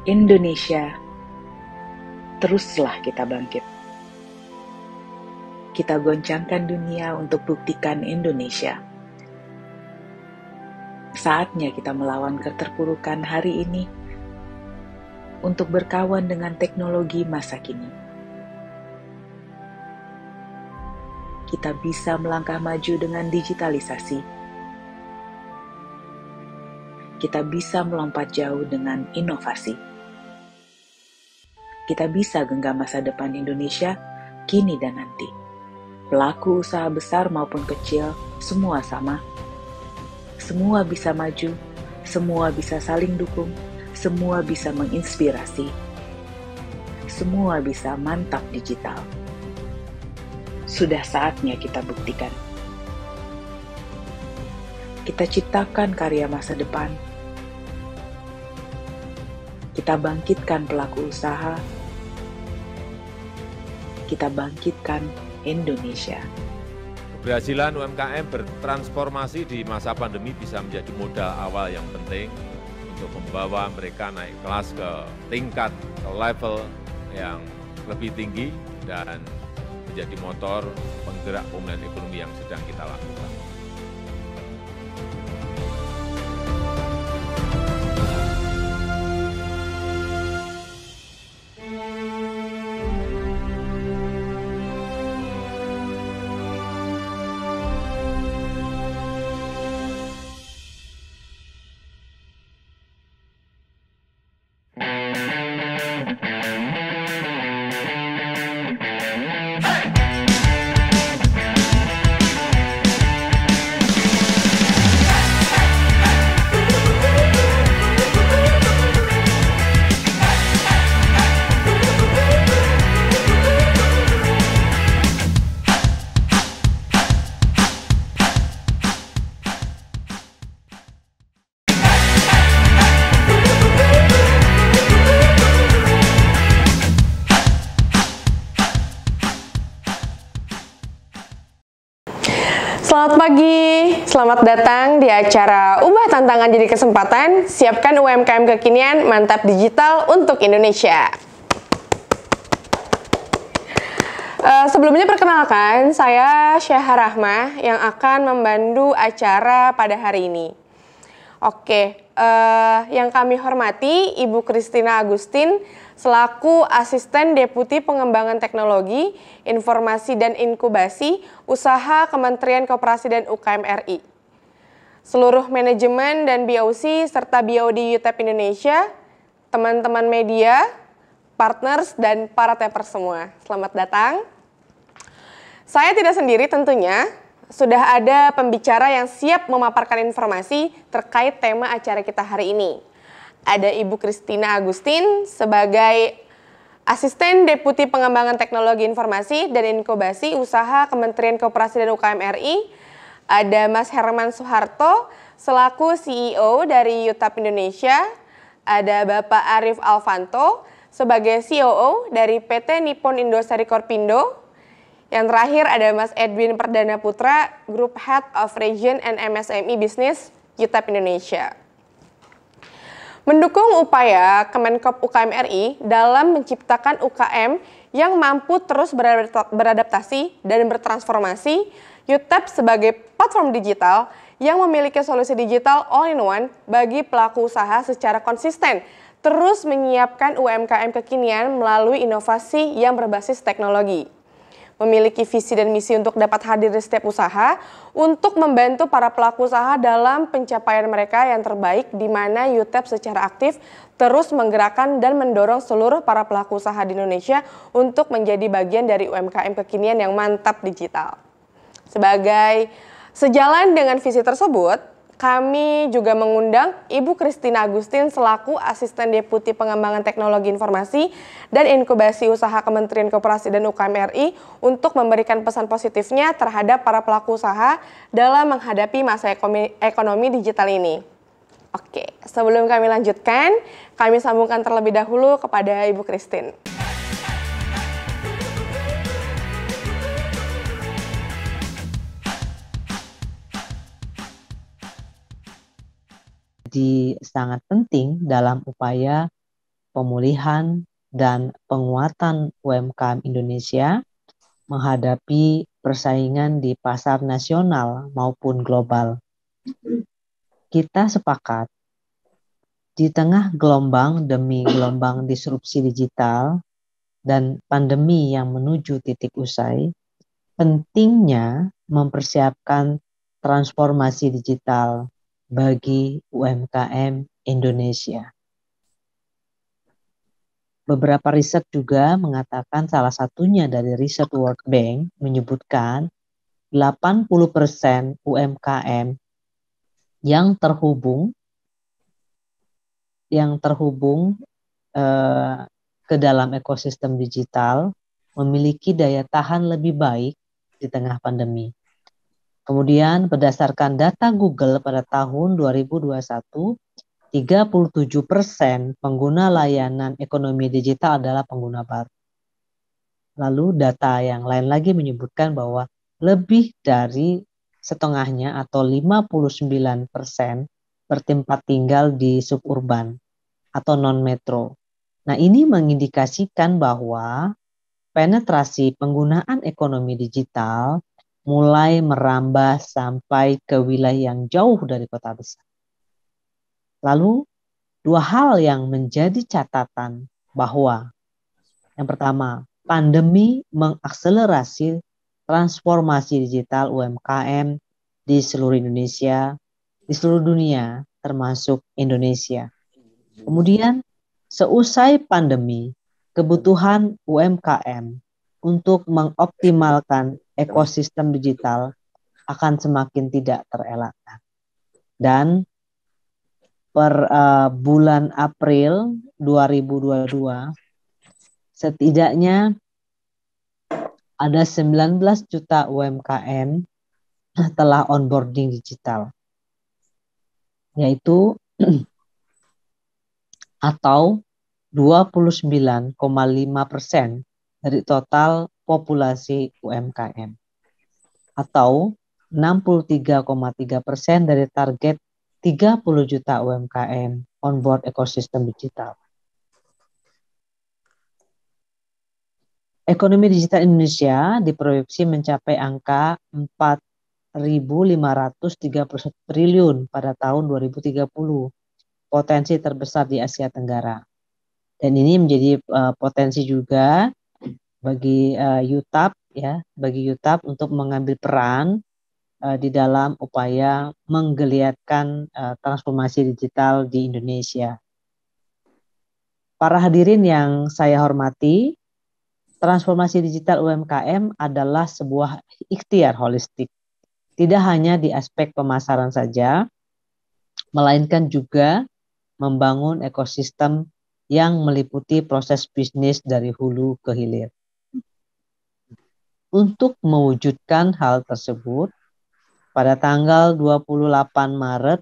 Indonesia, teruslah kita bangkit. Kita goncangkan dunia untuk buktikan Indonesia. Saatnya kita melawan keterpurukan hari ini untuk berkawan dengan teknologi masa kini. Kita bisa melangkah maju dengan digitalisasi. Kita bisa melompat jauh dengan inovasi. Kita bisa genggam masa depan Indonesia kini dan nanti. Pelaku usaha besar maupun kecil, semua sama. Semua bisa maju, semua bisa saling dukung, semua bisa menginspirasi. Semua bisa mantap digital. Sudah saatnya kita buktikan. Kita ciptakan karya masa depan. Kita bangkitkan pelaku usaha. Kita bangkitkan Indonesia. Keberhasilan UMKM bertransformasi di masa pandemi bisa menjadi modal awal yang penting untuk membawa mereka naik kelas ke tingkat, ke level yang lebih tinggi dan menjadi motor penggerak pemulihan ekonomi yang sedang kita lakukan. Selamat pagi, selamat datang di acara Ubah Tantangan Jadi Kesempatan, siapkan UMKM kekinian, mantap digital untuk Indonesia. Sebelumnya perkenalkan, saya Syahah Rahmah yang akan membantu acara pada hari ini. Oke, yang kami hormati Ibu Christina Agustin selaku Asisten Deputi Pengembangan Teknologi, Informasi dan Inkubasi Usaha Kementerian Koperasi dan UKM RI. Seluruh manajemen dan BOC serta BOD UTEP Indonesia, teman-teman media, partners, dan para tapers semua. Selamat datang. Saya tidak sendiri tentunya, sudah ada pembicara yang siap memaparkan informasi terkait tema acara kita hari ini. Ada Ibu Christina Agustin sebagai Asisten Deputi Pengembangan Teknologi Informasi dan Inkubasi Usaha Kementerian Koperasi dan UKM RI. Ada Mas Herman Soeharto selaku CEO dari UTEP Indonesia. Ada Bapak Arif Alvanto sebagai COO dari PT Nippon Indosari Korpindo. Yang terakhir ada Mas Edwin Perdana Putra, Group Head of Region and MSME Business UTEP Indonesia. Mendukung upaya Kemenkop UKM RI dalam menciptakan UKM yang mampu terus beradaptasi dan bertransformasi, UTEP sebagai platform digital yang memiliki solusi digital all-in-one bagi pelaku usaha secara konsisten, terus menyiapkan UMKM kekinian melalui inovasi yang berbasis teknologi. Memiliki visi dan misi untuk dapat hadir di setiap usaha untuk membantu para pelaku usaha dalam pencapaian mereka yang terbaik, di mana UTEP secara aktif terus menggerakkan dan mendorong seluruh para pelaku usaha di Indonesia untuk menjadi bagian dari UMKM kekinian yang mantap digital. Sejalan dengan visi tersebut, kami juga mengundang Ibu Christina Agustin selaku Asisten Deputi Pengembangan Teknologi Informasi dan Inkubasi Usaha Kementerian Koperasi dan UKM RI untuk memberikan pesan positifnya terhadap para pelaku usaha dalam menghadapi masa ekonomi digital ini. Oke, sebelum kami lanjutkan, kami sambungkan terlebih dahulu kepada Ibu Christine. Sangat penting dalam upaya pemulihan dan penguatan UMKM Indonesia menghadapi persaingan di pasar nasional maupun global. Kita sepakat di tengah gelombang demi gelombang disrupsi digital dan pandemi yang menuju titik usai, pentingnya mempersiapkan transformasi digital bagi UMKM Indonesia. Beberapa riset juga mengatakan, salah satunya dari riset World Bank menyebutkan 80% UMKM yang terhubung ke dalam ekosistem digital memiliki daya tahan lebih baik di tengah pandemi. Kemudian berdasarkan data Google pada tahun 2021, 37% pengguna layanan ekonomi digital adalah pengguna baru. Lalu data yang lain lagi menyebutkan bahwa lebih dari setengahnya atau 59% bertempat tinggal di suburban atau non-metro. Nah, ini mengindikasikan bahwa penetrasi penggunaan ekonomi digital mulai merambah sampai ke wilayah yang jauh dari kota besar. Lalu, dua hal yang menjadi catatan bahwa yang pertama, pandemi mengakselerasi transformasi digital UMKM di seluruh Indonesia, di seluruh dunia, termasuk Indonesia. Kemudian, seusai pandemi, kebutuhan UMKM untuk mengoptimalkan ekosistem digital akan semakin tidak terelakkan. Dan per bulan April 2022, setidaknya ada 19 juta UMKM telah onboarding digital, yaitu atau 29,5% dari total populasi UMKM, atau 63,3% dari target 30 juta UMKM onboard ekosistem digital. Ekonomi digital Indonesia diproyeksi mencapai angka 4.531 triliun pada tahun 2030, potensi terbesar di Asia Tenggara. Dan ini menjadi potensi juga bagi UTAP, ya, bagi UTAP untuk mengambil peran di dalam upaya menggeliatkan transformasi digital di Indonesia. Para hadirin yang saya hormati, transformasi digital UMKM adalah sebuah ikhtiar holistik. Tidak hanya di aspek pemasaran saja, melainkan juga membangun ekosistem yang meliputi proses bisnis dari hulu ke hilir. Untuk mewujudkan hal tersebut, pada tanggal 28 Maret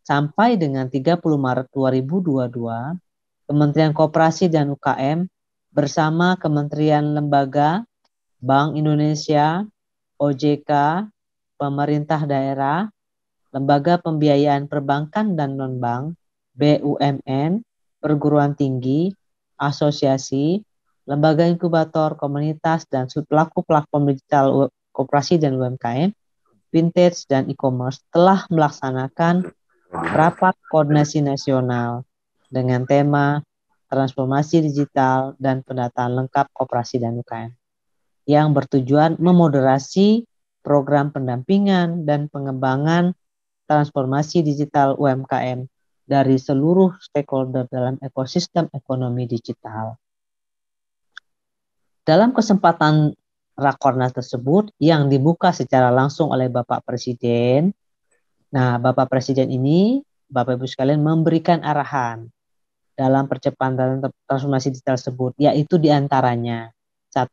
sampai dengan 30 Maret 2022, Kementerian Koperasi dan UKM bersama Kementerian Lembaga, Bank Indonesia, OJK, pemerintah daerah, lembaga pembiayaan perbankan dan non-bank, BUMN, perguruan tinggi, asosiasi, lembaga inkubator, komunitas, dan pelaku platform digital koperasi dan UMKM, vintage dan e-commerce telah melaksanakan rapat koordinasi nasional dengan tema transformasi digital dan pendataan lengkap koperasi dan UKM yang bertujuan memoderasi program pendampingan dan pengembangan transformasi digital UMKM dari seluruh stakeholder dalam ekosistem ekonomi digital. Dalam kesempatan Rakornas tersebut yang dibuka secara langsung oleh Bapak Presiden, nah Bapak Presiden ini, Bapak Ibu sekalian, memberikan arahan dalam percepatan transformasi digital tersebut, yaitu diantaranya, 1,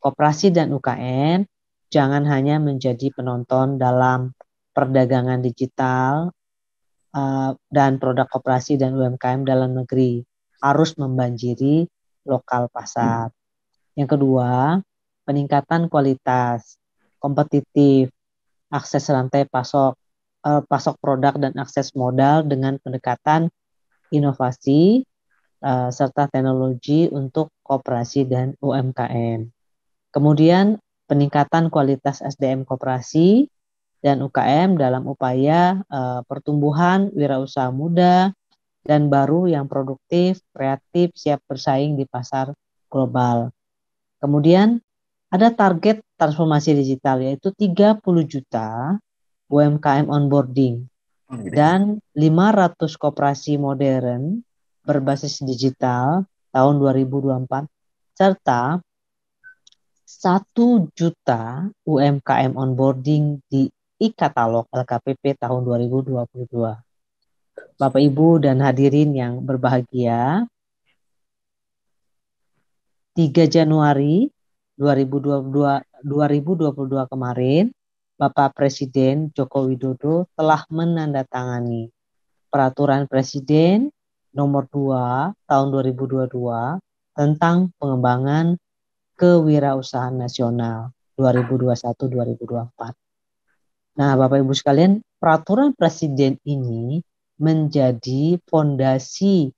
koperasi dan UKM jangan hanya menjadi penonton dalam perdagangan digital dan produk koperasi dan UMKM dalam negeri, harus membanjiri lokal pasar. Yang kedua, peningkatan kualitas, kompetitif, akses rantai pasok produk dan akses modal dengan pendekatan inovasi serta teknologi untuk koperasi dan UMKM. Kemudian peningkatan kualitas SDM koperasi dan UKM dalam upaya pertumbuhan wirausaha muda dan baru yang produktif, kreatif, siap bersaing di pasar global. Kemudian ada target transformasi digital yaitu 30 juta UMKM onboarding dan 500 koperasi modern berbasis digital tahun 2024 serta 1 juta UMKM onboarding di e-katalog LKPP tahun 2022. Bapak Ibu dan hadirin yang berbahagia, 3 Januari 2022 kemarin, Bapak Presiden Joko Widodo telah menandatangani Peraturan Presiden Nomor 2 Tahun 2022 tentang pengembangan kewirausahaan nasional 2021-2024. Nah, Bapak Ibu sekalian, Peraturan Presiden ini menjadi fondasi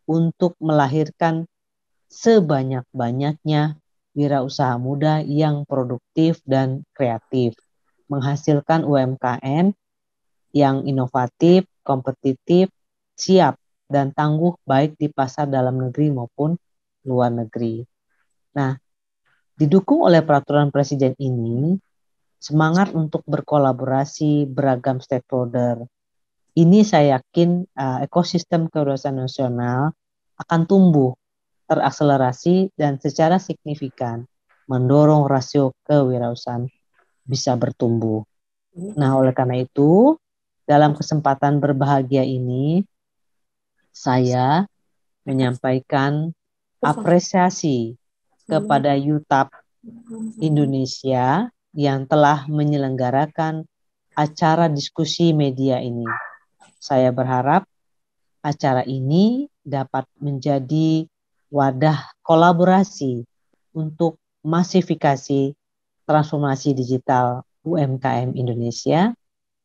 untuk melahirkan sebanyak-banyaknya wirausaha muda yang produktif dan kreatif, menghasilkan UMKM yang inovatif, kompetitif, siap, dan tangguh baik di pasar dalam negeri maupun luar negeri. Nah, didukung oleh peraturan Presiden ini, semangat untuk berkolaborasi beragam stakeholder. Ini saya yakin ekosistem kewirausahaan nasional akan tumbuh, terakselerasi dan secara signifikan mendorong rasio kewirausahaan bisa bertumbuh. Nah, oleh karena itu, dalam kesempatan berbahagia ini, saya menyampaikan apresiasi kepada UTAP Indonesia yang telah menyelenggarakan acara diskusi media ini. Saya berharap acara ini dapat menjadi wadah kolaborasi untuk masifikasi transformasi digital UMKM Indonesia,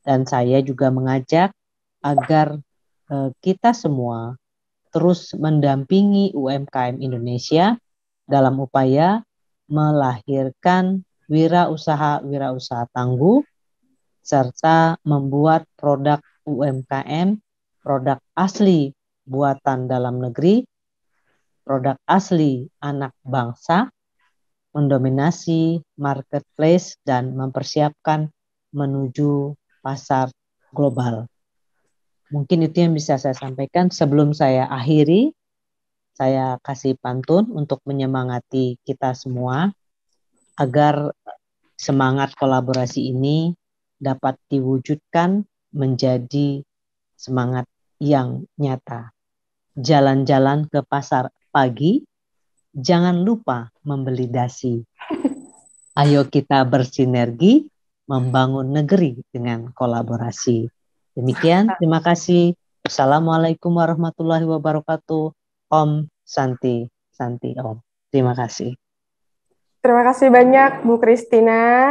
dan saya juga mengajak agar kita semua terus mendampingi UMKM Indonesia dalam upaya melahirkan wirausaha tangguh serta membuat produk UMKM, produk asli buatan dalam negeri, produk asli anak bangsa, mendominasi marketplace dan mempersiapkan menuju pasar global. Mungkin itu yang bisa saya sampaikan. Sebelum saya akhiri, saya kasih pantun untuk menyemangati kita semua agar semangat kolaborasi ini dapat diwujudkan menjadi semangat yang nyata. Jalan-jalan ke pasar pagi, jangan lupa membeli dasi. Ayo kita bersinergi membangun negeri dengan kolaborasi. Demikian, terima kasih. Assalamualaikum warahmatullahi wabarakatuh. Om Santi, Santi Om. Terima kasih. Terima kasih banyak Bu Christina.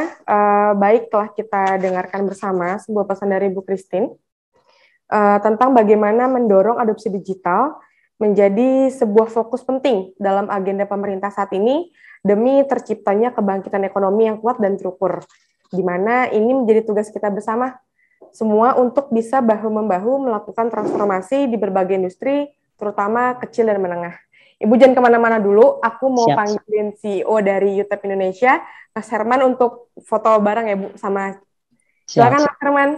Baik, telah kita dengarkan bersama sebuah pesan dari Bu Christine tentang bagaimana mendorong adopsi digital menjadi sebuah fokus penting dalam agenda pemerintah saat ini demi terciptanya kebangkitan ekonomi yang kuat dan terukur, di mana ini menjadi tugas kita bersama semua untuk bisa bahu-membahu melakukan transformasi di berbagai industri, terutama kecil dan menengah. Ibu jangan kemana-mana dulu, aku mau panggilin CEO dari UTAP Indonesia, Mas Herman, untuk foto bareng ya Bu, sama silakan Mas Herman.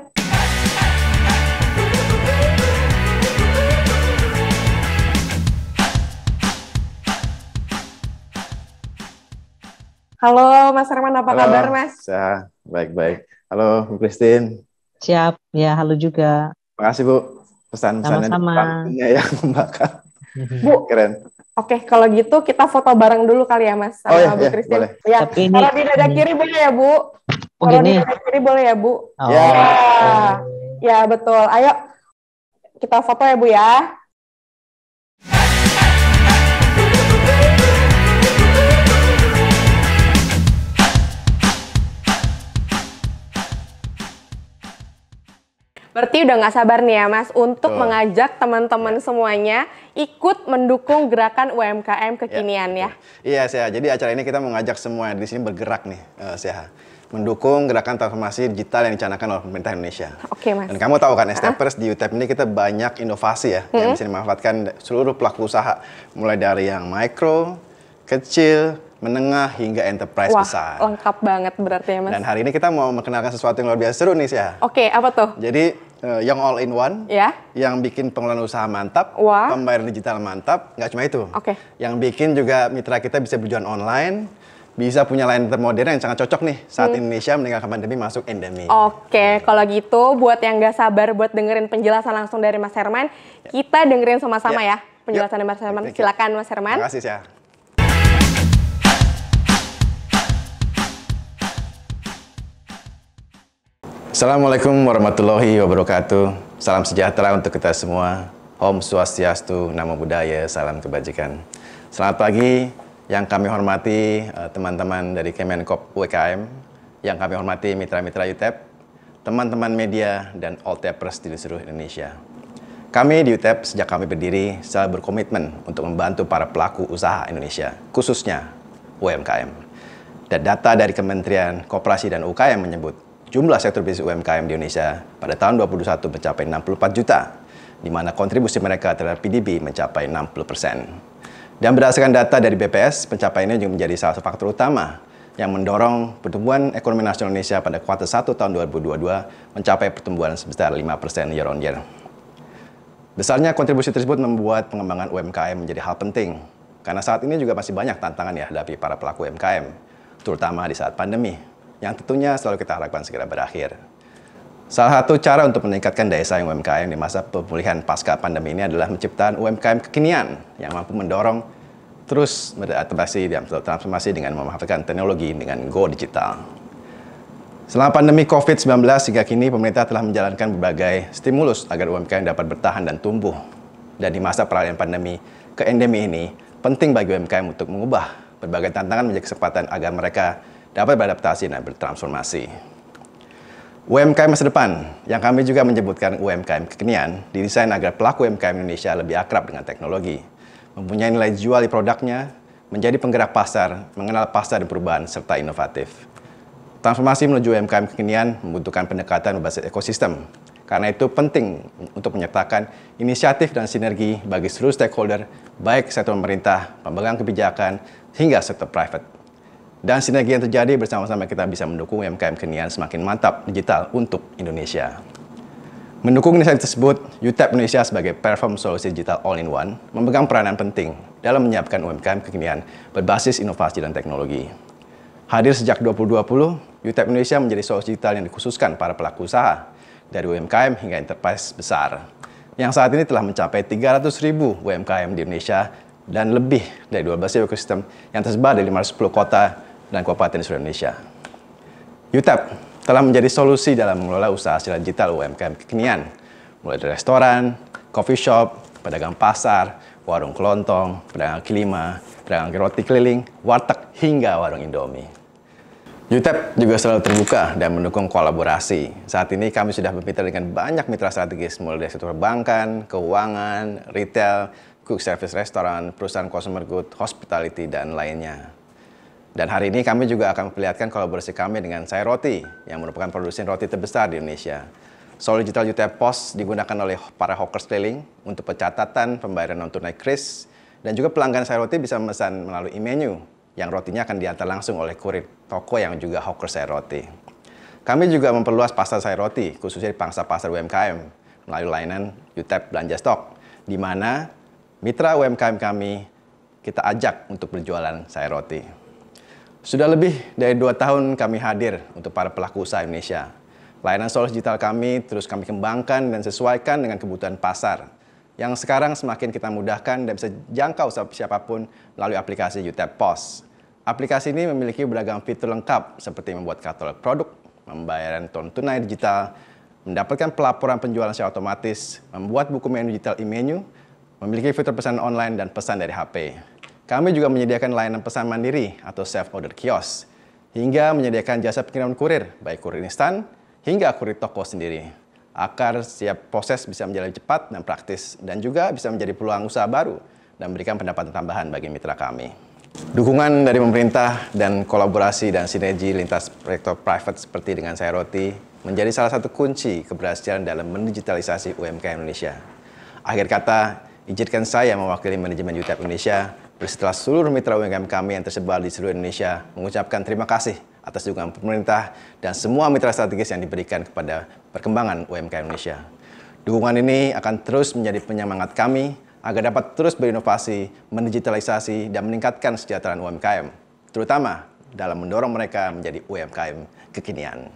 Halo Mas Herman, apa kabar Mas? Ya, baik-baik. Halo Bu Christine. Siap, ya halo juga. Makasih Bu, pesan-pesannya yang membakar. Bu, keren. Oke, kalau gitu kita foto bareng dulu kali ya Mas sama Bu Christine. Ya, kalau di dada kiri boleh ya Bu? Kalau di dada kiri boleh ya Bu? Oh. Ya betul. Ayo kita foto ya Bu ya. Berarti pasti udah nggak sabar nih ya Mas untuk mengajak teman-teman semuanya ikut mendukung gerakan UMKM kekinian ya. Iya, Seha. Jadi acara ini kita mengajak semua di sini bergerak nih, Seha. Mendukung gerakan transformasi digital yang dicanangkan oleh pemerintah Indonesia. Oke, Mas. Dan kamu tahu kan, STPers di UTEP ini kita banyak inovasi ya, yang bisa dimanfaatkan seluruh pelaku usaha, mulai dari yang mikro, kecil, menengah, hingga enterprise besar. Lengkap banget berarti ya Mas. Dan hari ini kita mau mengenalkan sesuatu yang luar biasa seru nih, Seha. Oke, apa tuh? Jadi, yang all in one, Ya. yang bikin pengelolaan usaha mantap, Wah. pembayaran digital mantap, nggak cuma itu. Oke. Yang bikin juga mitra kita bisa berjualan online, bisa punya layanan termodern yang sangat cocok nih saat Indonesia meninggalkan pandemi masuk endemi. Oke, kalau gitu buat yang nggak sabar buat dengerin penjelasan langsung dari Mas Herman, kita dengerin sama-sama ya penjelasan dari Mas Herman. Silakan Mas Herman. Terima kasih, Syah. Assalamualaikum warahmatullahi wabarakatuh. Salam sejahtera untuk kita semua. Om Swastiastu, Namo Buddhaya, salam kebajikan. Selamat pagi yang kami hormati teman-teman dari Kemenkop UMKM, yang kami hormati mitra-mitra UTEP, teman-teman media, dan all tapers di seluruh Indonesia. Kami di UTEP sejak kami berdiri selalu berkomitmen untuk membantu para pelaku usaha Indonesia, khususnya UMKM. Dan data dari Kementerian Koperasi dan UKM menyebut jumlah sektor bisnis UMKM di Indonesia pada tahun 2021 mencapai 64 juta, di mana kontribusi mereka terhadap PDB mencapai 60%. Dan berdasarkan data dari BPS, pencapaiannya juga menjadi salah satu faktor utama yang mendorong pertumbuhan ekonomi nasional Indonesia pada kuartal 1 tahun 2022 mencapai pertumbuhan sebesar 5% year on year. Besarnya kontribusi tersebut membuat pengembangan UMKM menjadi hal penting, karena saat ini juga masih banyak tantangan yang dihadapi para pelaku UMKM, terutama di saat pandemi, yang tentunya selalu kita harapkan segera berakhir. Salah satu cara untuk meningkatkan daya saing UMKM di masa pemulihan pasca pandemi ini adalah menciptakan UMKM kekinian yang mampu mendorong terus beradaptasi dan transformasi dengan memanfaatkan teknologi dengan go digital. Selama pandemi COVID-19 hingga kini, pemerintah telah menjalankan berbagai stimulus agar UMKM dapat bertahan dan tumbuh. Dan di masa peralihan pandemi ke endemi ini, penting bagi UMKM untuk mengubah berbagai tantangan menjadi kesempatan agar mereka dapat beradaptasi dan bertransformasi. UMKM masa depan, yang kami juga menyebutkan UMKM kekinian, didesain agar pelaku UMKM Indonesia lebih akrab dengan teknologi, mempunyai nilai jual di produknya, menjadi penggerak pasar, mengenal pasar dan perubahan, serta inovatif. Transformasi menuju UMKM kekinian membutuhkan pendekatan berbasis ekosistem. Karena itu penting untuk menyertakan inisiatif dan sinergi bagi seluruh stakeholder, baik sektor pemerintah, pemegang kebijakan, hingga sektor private. Dan sinergi yang terjadi bersama-sama kita bisa mendukung UMKM kekinian semakin mantap digital untuk Indonesia. Mendukung inisiatif tersebut, UTEP Indonesia sebagai platform solusi digital all-in-one memegang peranan penting dalam menyiapkan UMKM kekinian berbasis inovasi dan teknologi. Hadir sejak 2020, UTEP Indonesia menjadi solusi digital yang dikhususkan para pelaku usaha, dari UMKM hingga enterprise besar, yang saat ini telah mencapai 300.000 UMKM di Indonesia dan lebih dari 12 ekosistem yang tersebar di 510 kota dan kabupaten di seluruh Indonesia. UTEP telah menjadi solusi dalam mengelola usaha secara digital UMKM kekinian, mulai dari restoran, coffee shop, pedagang pasar, warung kelontong, pedagang kaki lima, pedagang roti keliling, warteg, hingga warung Indomie. UTEP juga selalu terbuka dan mendukung kolaborasi. Saat ini kami sudah bermitra dengan banyak mitra strategis, mulai dari sektor perbankan, keuangan, retail, quick service restoran, perusahaan consumer good, hospitality, dan lainnya. Dan hari ini kami juga akan memperlihatkan kolaborasi kami dengan Saya Roti, yang merupakan produsen roti terbesar di Indonesia. Solusi digital UTEP POS digunakan oleh para hawkers keliling untuk pencatatan pembayaran non-tunai kris, dan juga pelanggan Saya Roti bisa memesan melalui e-menu, yang rotinya akan diantar langsung oleh kurir toko yang juga hawkers Saya Roti. Kami juga memperluas pasar Saya Roti, khususnya di pangsa pasar UMKM, melalui layanan UTEP Belanja Stok, di mana mitra UMKM kami kita ajak untuk berjualan Saya Roti. Sudah lebih dari 2 tahun kami hadir untuk para pelaku usaha Indonesia. Layanan solusi digital kami terus kami kembangkan dan sesuaikan dengan kebutuhan pasar, yang sekarang semakin kita mudahkan dan bisa jangkau siapapun melalui aplikasi UTEP POS. Aplikasi ini memiliki beragam fitur lengkap seperti membuat katalog produk, pembayaran tunai digital, mendapatkan pelaporan penjualan secara otomatis, membuat buku menu digital e-menu, memiliki fitur pesan online dan pesan dari HP. Kami juga menyediakan layanan pesan mandiri atau self-order kios, hingga menyediakan jasa pengiriman kurir, baik kurir instan hingga kurir toko sendiri. agar setiap proses bisa menjadi cepat dan praktis, dan juga bisa menjadi peluang usaha baru dan memberikan pendapatan tambahan bagi mitra kami. Dukungan dari pemerintah dan kolaborasi dan sinergi lintas sektor private seperti dengan Saya Roti menjadi salah satu kunci keberhasilan dalam mendigitalisasi UMKM Indonesia. Akhir kata, izinkan saya mewakili manajemen UTEP Indonesia beserta seluruh mitra UMKM kami yang tersebar di seluruh Indonesia mengucapkan terima kasih atas dukungan pemerintah dan semua mitra strategis yang diberikan kepada perkembangan UMKM Indonesia. Dukungan ini akan terus menjadi penyemangat kami agar dapat terus berinovasi, mendigitalisasi, dan meningkatkan kesejahteraan UMKM, terutama dalam mendorong mereka menjadi UMKM kekinian.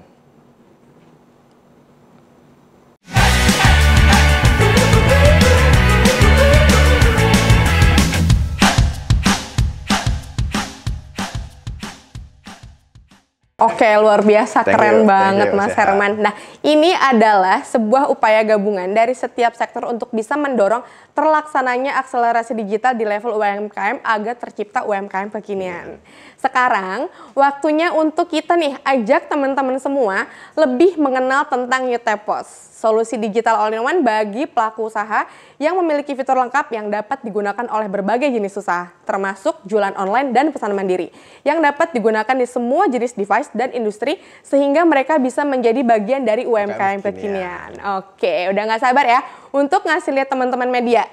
Oke, luar biasa, keren banget Mas Herman. Nah, ini adalah sebuah upaya gabungan dari setiap sektor untuk bisa mendorong terlaksananya akselerasi digital di level UMKM agar tercipta UMKM kekinian. Sekarang, waktunya untuk kita nih ajak teman-teman semua lebih mengenal tentang UTEPOS, solusi digital all-in-one bagi pelaku usaha yang memiliki fitur lengkap yang dapat digunakan oleh berbagai jenis usaha, termasuk jualan online dan pesan mandiri, yang dapat digunakan di semua jenis device dan industri, sehingga mereka bisa menjadi bagian dari UMKM kekinian. Oke, udah nggak sabar ya untuk ngasih lihat teman-teman media.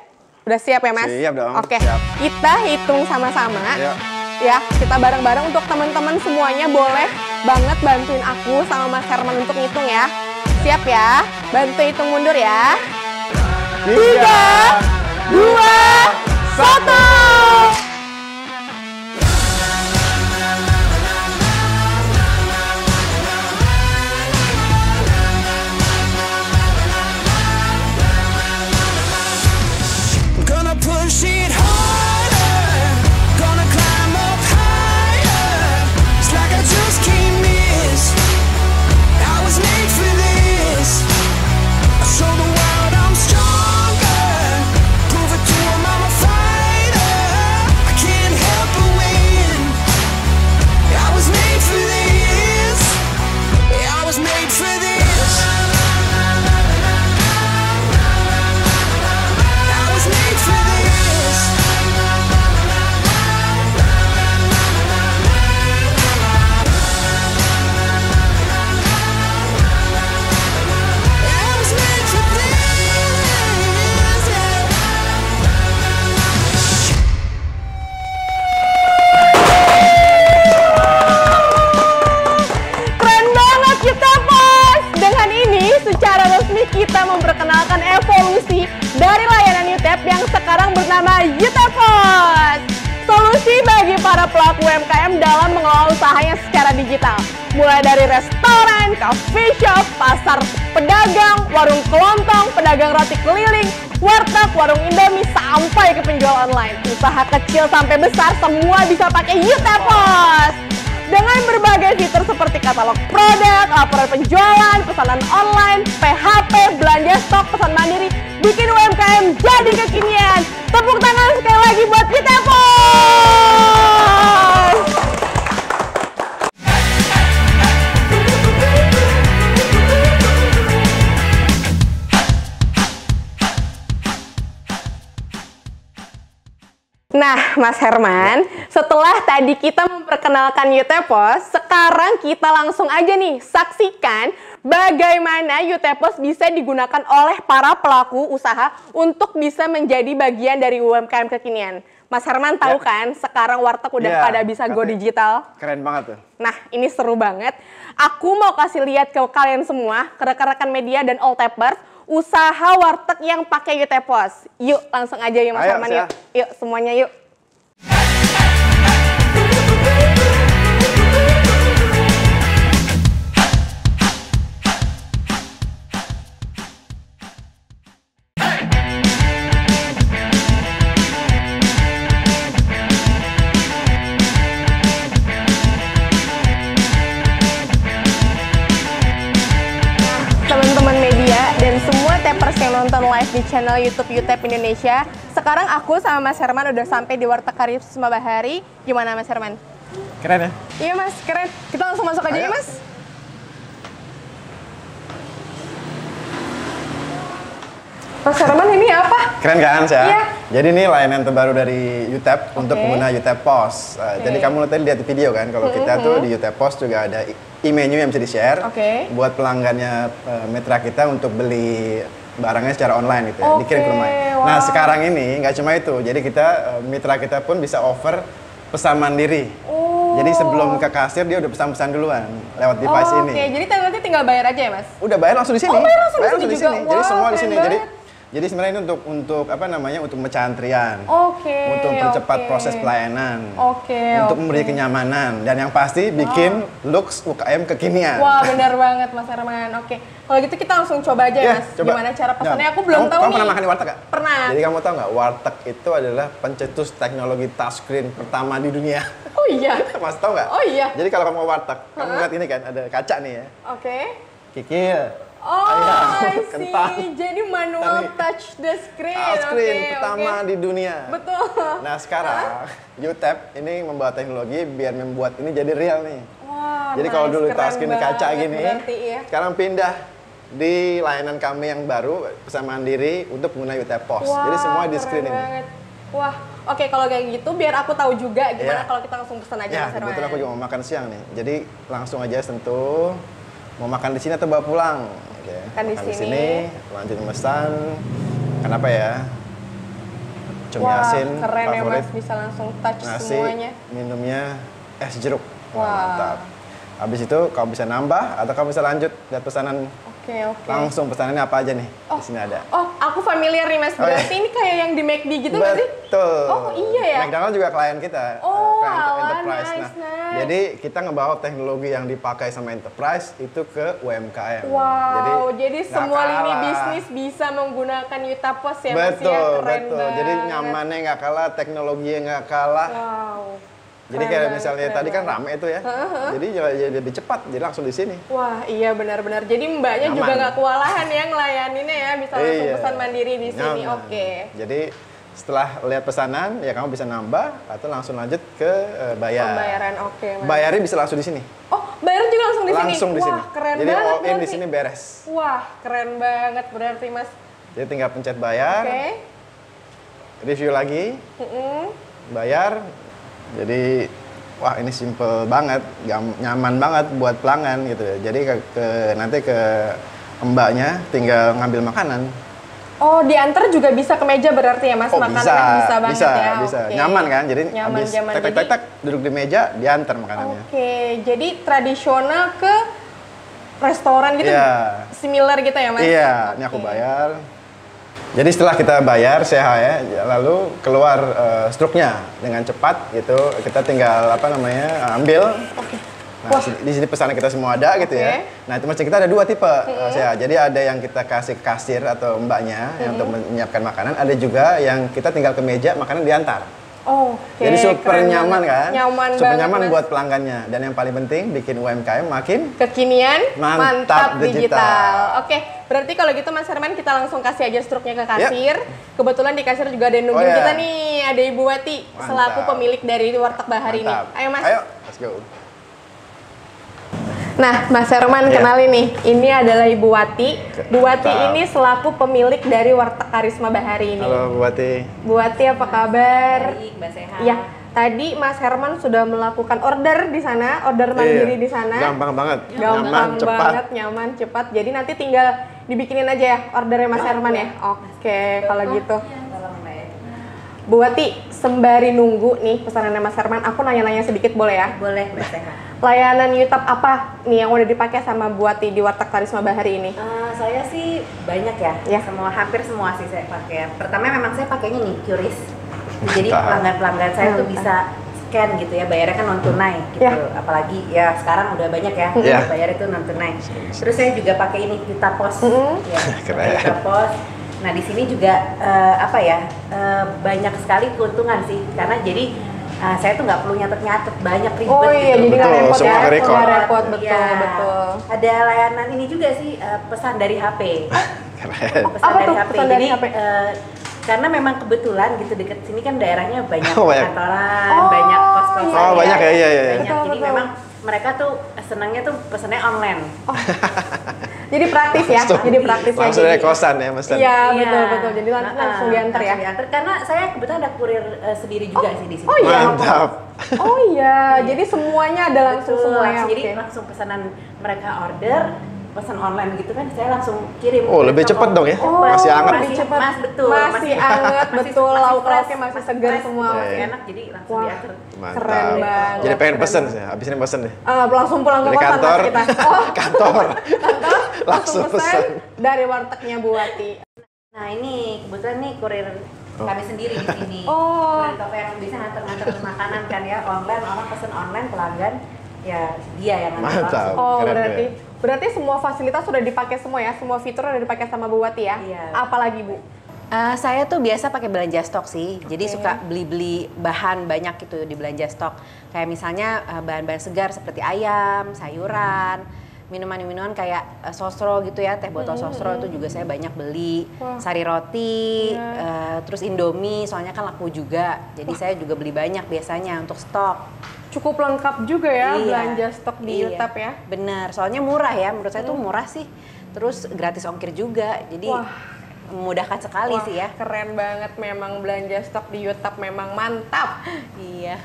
Udah siap ya Mas? Siap dong. Oke, siap. Kita hitung sama-sama. Ya, kita bareng-bareng untuk teman-teman semuanya boleh banget bantuin aku sama Mas Herman untuk ngitung ya. Siap ya? Bantu hitung mundur ya. 3, 2, 1. Kita memperkenalkan evolusi dari layanan UTEP yang sekarang bernama UTEPOS. Solusi bagi para pelaku UMKM dalam mengelola usahanya secara digital. Mulai dari restoran, coffee shop, pasar pedagang, warung kelontong, pedagang roti keliling, warteg, warung Indomie, sampai ke penjual online. Usaha kecil sampai besar semua bisa pakai UTEPOS. Dengan berbagai fitur seperti katalog produk, laporan penjualan, pesanan online, PHP, belanja stok, pesan mandiri, bikin UMKM jadi kekinian. Tepuk tangan sekali lagi buat UTEPOS! Nah, Mas Herman, setelah tadi kita memperkenalkan UTEPOS, sekarang kita langsung aja nih saksikan bagaimana UTEPOS bisa digunakan oleh para pelaku usaha untuk bisa menjadi bagian dari UMKM kekinian. Mas Herman tahu kan, sekarang warteg udah pada bisa go digital. Keren banget tuh. Nah, ini seru banget. Aku mau kasih lihat ke kalian semua, ke rekan-rekan media dan all tapers, usaha warteg yang pakai UTEPOS. Yuk, langsung aja yuk Mas Herman, yuk. Yuk, semuanya yuk. Yang nonton live di channel YouTube UTEP Indonesia. Sekarang aku sama Mas Herman udah sampai di Warteg Karyus Bahari. Gimana Mas Herman? Keren ya? Iya Mas, keren. Kita langsung masuk aja ya Mas. Mas Herman ini apa? Keren kan, Syah? Iya. Jadi ini layanan terbaru dari UTAP untuk pengguna UTAP POS. Jadi kamu tadi lihat di video kan, kalau kita tuh di UTAP POS juga ada e-menu yang bisa di-share buat pelanggannya mitra kita untuk beli barangnya secara online gitu ya, dikirim ke rumah. Nah sekarang ini nggak cuma itu, jadi kita mitra kita pun bisa offer pesan mandiri. Jadi sebelum ke kasir dia udah pesan-pesan duluan lewat device ini. Oke, jadi nanti tinggal bayar aja ya Mas? Udah bayar langsung di sini. Bayar langsung di sini juga. Jadi Wow, semua di sini. keren Jadi sebenarnya ini untuk apa namanya? Untuk memecah antrian. Untuk Oke. mempercepat proses pelayanan. Oke. Untuk memberi kenyamanan dan yang pasti bikin looks UKM kekinian. Wah, benar banget Mas Herman. Oke. Kalau gitu kita langsung coba aja ya, Mas. Coba. Gimana cara pesannya? Aku belum tahu kamu nih. pernah makan di warteg nggak? Pernah. Jadi kamu tahu nggak, warteg itu adalah pencetus teknologi touchscreen pertama di dunia. Oh iya. Mas tahu nggak? Oh iya. Jadi kalau kamu ke warteg, kamu lihat ini kan, ada kaca nih ya. Oke. Kikil. Oh, I see. Kentang. Jadi manual touch the screen. Touchscreen pertama di dunia. Betul. Nah sekarang UTAP ini membawa teknologi biar membuat ini jadi real nih. Wah, Jadi kalau dulu keren touchscreen di kaca banget gini, berarti ya. sekarang pindah di layanan kami yang baru pesan mandiri untuk pengguna UTAP POS. Wah, Jadi semua di keren screen ini. banget. Wah, oke kalau kayak gitu biar aku tahu juga gimana Iya. kalau kita langsung pesan aja Ya, Mas Herman. kebetulan aku juga mau makan siang nih. Jadi langsung aja sentuh. Mau makan di sini atau bawa pulang? Oke. Makan di sini. Lanjut memesan. Kenapa ya? Cumi Wah, asin keren ya favorit. Mas, bisa langsung touch Nasi, semuanya. minumnya es jeruk. Wah. Mantap. Habis itu kamu bisa nambah atau kamu bisa lanjut lihat pesanan. Oke. Langsung pesanannya apa aja nih? Di sini ada. Oh, aku familiar nih Mas. Berarti ini kayak yang di McD gitu nggak sih? Betul. Oh, iya ya? McDonald juga klien kita. Oh, klien alah, enterprise. nice. Jadi kita ngebawa teknologi yang dipakai sama enterprise itu ke UMKM. Wow, jadi nggak semua lini kalah. bisnis bisa menggunakan UTAPOS ya Mas Betul, ya? Keren betul. banget. Jadi nyamannya nggak kalah, teknologinya nggak kalah. Wow. Jadi Keren kayak banget, misalnya keren tadi kan banget. rame itu ya. Jadi jadi lebih cepat, jadi langsung di sini. Wah, iya benar-benar. Jadi mbaknya juga Nyaman. nggak kewalahan ya ngelayaninnya ya, bisa langsung Iya. pesan mandiri di sini. Nyaman. Oke. Jadi setelah lihat pesanan, ya kamu bisa nambah atau langsung lanjut ke bayar. Pembayaran, oke. Mas. Bayarnya bisa langsung di sini. Oh, bayar juga langsung di sini? Langsung di sini. Wah, keren Jadi banget all in berarti. di sini beres. Wah, keren banget berarti Mas. Jadi tinggal pencet bayar, Oke. review lagi, bayar. Jadi wah ini simple banget, nyaman banget buat pelanggan gitu ya. Jadi nanti ke mbaknya tinggal ngambil makanan. Oh, diantar juga bisa ke meja berarti ya Mas? Oh Makanannya bisa banget ya? bisa. Oke. Nyaman kan? Jadi Nyaman, habis nyaman. tek duduk di meja, diantar makanannya. Oke, jadi tradisional ke restoran gitu, Iya. similar gitu ya Mas? Iya, ini aku bayar. Jadi setelah kita bayar CH ya, lalu keluar struknya dengan cepat gitu. Kita tinggal ambil. Nah, di sini pesanan kita semua ada gitu ya. Nah, itu macam kita ada dua tipe CH. Jadi ada yang kita kasih ke kasir atau mbaknya yang untuk menyiapkan makanan. Ada juga yang kita tinggal ke meja, makanan diantar. Oke, Jadi super keren nyaman banget. kan? Nyaman super banget, nyaman Mas. buat pelanggannya. Dan yang paling penting bikin UMKM makin Kekinian, Mantap digital. Oke, berarti kalau gitu Mas Herman kita langsung kasih aja struknya ke kasir. Kebetulan di kasir juga ada yang nungguin kita nih, ada Ibu Wati Mantap. selaku pemilik dari Warteg Bahari ini. Mantap. Ayo Mas. Ayo, let's go. Nah, Mas Herman kenalin nih, ini adalah Ibu Wati. Bu Wati Mantap. ini selaku pemilik dari Warteg Karisma Bahari ini. Halo Bu Wati. Bu Wati apa kabar? Baik, Mbak Sehat. Ya, tadi Mas Herman sudah melakukan order di sana, order mandiri Iya, di sana. Gampang banget. Gampang nyaman, cepat. banget, nyaman, cepat. Jadi nanti tinggal dibikinin aja ya ordernya Mas Herman ya. Oke, kalau gitu. Tolong Mbak ya. Bu Wati, sembari nunggu nih pesanannya Mas Herman, aku nanya-nanya sedikit boleh ya? Boleh Mbak Sehat. Layanan UTAP apa nih yang udah dipakai sama Bu Wati di Warteg Karisma Bahari ini? Saya sih banyak ya. Ya. Hampir semua sih saya pakai. Pertama memang saya pakainya nih QRIS. Jadi Mantap. pelanggan-pelanggan saya tuh Mantap. bisa scan gitu ya, bayarnya kan non tunai gitu. Ya. Apalagi ya sekarang udah banyak ya, Ya. bayar itu non tunai. Terus saya juga pakai ini UTAPOS. Ya, Keren. pakai UTAPOS. Nah di sini juga banyak sekali keuntungan sih, karena jadi saya tuh nggak perlu nyatet-nyatet banyak ribet. Oh iya, gitu. jadi nggak Betul, repot semua ya? ke-record. Nggak repot, betul, Iya. betul. Ada layanan ini juga sih, pesan dari HP. Keren. Pesan Apa dari tuh HP. pesan dari Jadi, HP? karena memang kebetulan gitu deket sini kan daerahnya banyak Oh, banyak. kantoran, Oh, banyak kos-kosan. Oh, banyak ya, iya, iya. Banyak. Betul, Jadi betul. memang mereka tuh senangnya tuh pesannya online. Jadi praktis ya, jadi praktis ya. Langsung dari kosan ya Mas. Iya, betul. Jadi langsung diantar ya. Diantar karena saya kebetulan ada kurir sendiri juga sih di sini. Oh iya. Mantap. Oh iya, jadi semuanya ada langsung semuanya. Jadi langsung pesanan mereka order, pesan online gitu kan, saya langsung kirim. Oh, lebih cepat dong ya? Masih hangat. Lebih cepat. Mas, betul. Masih hangat, betul. Lauk-lauknya masih segar semua. Masih enak, jadi langsung diatur. Mantap. Keren banget. Jadi pengen keren pesen banget. sih, habis ini pesen deh. Langsung pulang ke Dari kosan kantor, Mas, kita. Oh, kantor. langsung Langsung pesan pesan. dari wartegnya Bu Wati. Nah ini kebetulan nih kurir kami sendiri di sini. Oh. Kurir toko yang bisa nganter-nganter makanan kan ya, online, orang pesen online, pelanggan ya dia yang nganter Mantap. langsung. Oh, Keren, berarti semua fasilitas sudah dipakai semua ya, semua fitur sudah dipakai sama Bu Wati ya. Iya. Apalagi Bu? Saya tuh biasa pakai belanja stok sih, jadi suka beli-beli bahan banyak gitu di belanja stok. Kayak misalnya bahan-bahan segar seperti ayam, sayuran, minuman-minuman kayak sosro gitu ya, teh botol sosro itu juga saya banyak beli. Sari roti, terus Indomie, soalnya kan laku juga. Jadi saya juga beli banyak biasanya untuk stok. Cukup lengkap juga ya Iya. belanja stok di YouTube ya. Bener, soalnya murah ya, menurut saya tuh murah sih. Terus gratis ongkir juga, jadi memudahkan sekali sih ya. Keren banget memang belanja stok di YouTube memang mantap. Iya.